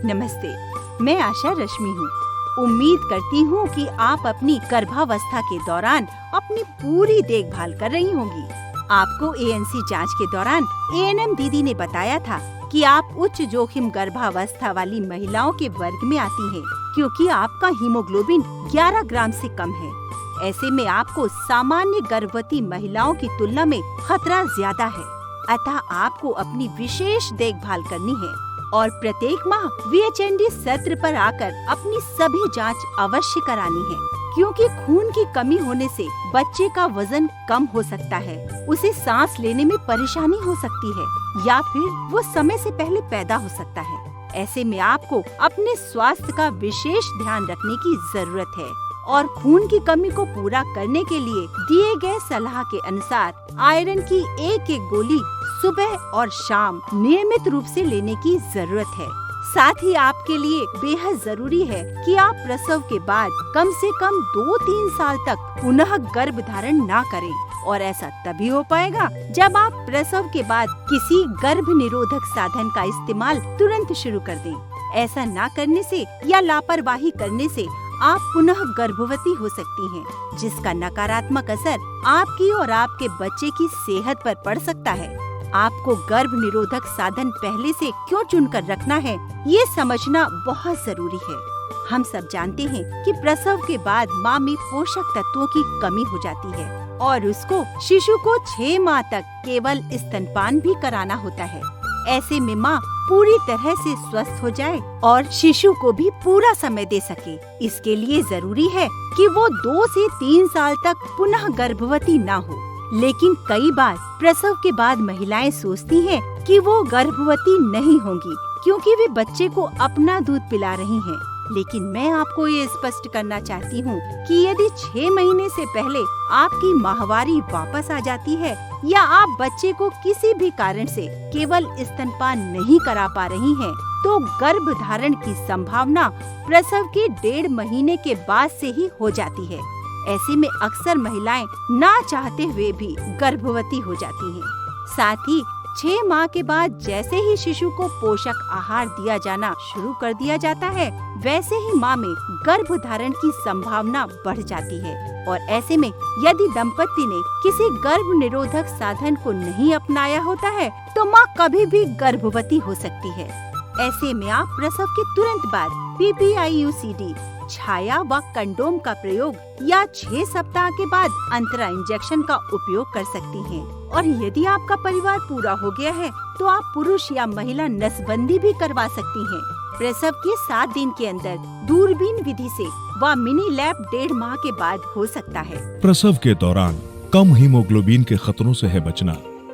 नमस्ते, मैं आशा रश्मि हूँ। उम्मीद करती हूँ कि आप अपनी गर्भावस्था के दौरान अपनी पूरी देखभाल कर रही होंगी। आपको ANC जांच के दौरान ANM दीदी ने बताया था कि आप उच्च जोखिम गर्भावस्था वाली महिलाओं के वर्ग में आती हैं, क्योंकि आपका हीमोग्लोबिन 11 ग्राम से कम है। ऐसे में आपको सामान्य गर्भवती महिलाओं की तुलना में खतरा ज्यादा है, अतः आपको अपनी विशेष देखभाल करनी है और प्रत्येक माह VHND सत्र पर आकर अपनी सभी जांच अवश्य करानी है, क्योंकि खून की कमी होने से बच्चे का वजन कम हो सकता है, उसे सांस लेने में परेशानी हो सकती है या फिर वो समय से पहले पैदा हो सकता है। ऐसे में आपको अपने स्वास्थ्य का विशेष ध्यान रखने की जरूरत है और खून की कमी को पूरा करने के लिए दिए गए सलाह के अनुसार आयरन की एक गोली सुबह और शाम नियमित रूप से लेने की जरूरत है। साथ ही आपके लिए बेहद जरूरी है कि आप प्रसव के बाद कम से कम 2-3 साल तक पुनः गर्भ धारण न करें, और ऐसा तभी हो पाएगा जब आप प्रसव के बाद किसी गर्भ निरोधक साधन का इस्तेमाल तुरंत शुरू कर दें। ऐसा न करने से या लापरवाही करने से आप पुनः गर्भवती हो सकती हैं, जिसका नकारात्मक असर आपकी और आपके बच्चे की सेहत पर पड़ सकता है। आपको गर्भ निरोधक साधन पहले से क्यों चुनकर रखना है, ये समझना बहुत जरूरी है। हम सब जानते हैं कि प्रसव के बाद माँ में पोषक तत्वों की कमी हो जाती है और उसको शिशु को 6 माह तक केवल स्तनपान भी कराना होता है। ऐसे में माँ पूरी तरह से स्वस्थ हो जाए और शिशु को भी पूरा समय दे सके। इसके लिए जरूरी है कि वो 2 से 3 साल तक पुनः गर्भवती न हो। लेकिन कई बार प्रसव के बाद महिलाएं सोचती हैं कि वो गर्भवती नहीं होंगी, क्योंकि वे बच्चे को अपना दूध पिला रही हैं। लेकिन मैं आपको ये स्पष्ट करना चाहती हूँ कि यदि 6 महीने से पहले आपकी माहवारी वापस आ जाती है या आप बच्चे को किसी भी कारण से केवल स्तनपान नहीं करा पा रही हैं, तो गर्भ धारण की संभावना प्रसव के 1.5 महीने के बाद से ही हो जाती है। ऐसे में अक्सर महिलाएं ना चाहते हुए भी गर्भवती हो जाती हैं। साथ ही 6 माह के बाद जैसे ही शिशु को पोषक आहार दिया जाना शुरू कर दिया जाता है, वैसे ही माँ में गर्भ धारण की संभावना बढ़ जाती है। और ऐसे में यदि दंपति ने किसी गर्भ निरोधक साधन को नहीं अपनाया होता है, तो माँ कभी भी गर्भवती हो सकती है। ऐसे में आप प्रसव के तुरंत बाद PPI-UCD, छाया व कंडोम का प्रयोग या 6 सप्ताह के बाद अंतरा इंजेक्शन का उपयोग कर सकती हैं। और यदि आपका परिवार पूरा हो गया है, तो आप पुरुष या महिला नसबंदी भी करवा सकती हैं। प्रसव के 7 दिन के अंदर दूरबीन विधि से व मिनी लैब 1.5 माह के बाद हो सकता है। प्रसव के दौरान कम हीमोग्लोबिन के खतरों से है बचना।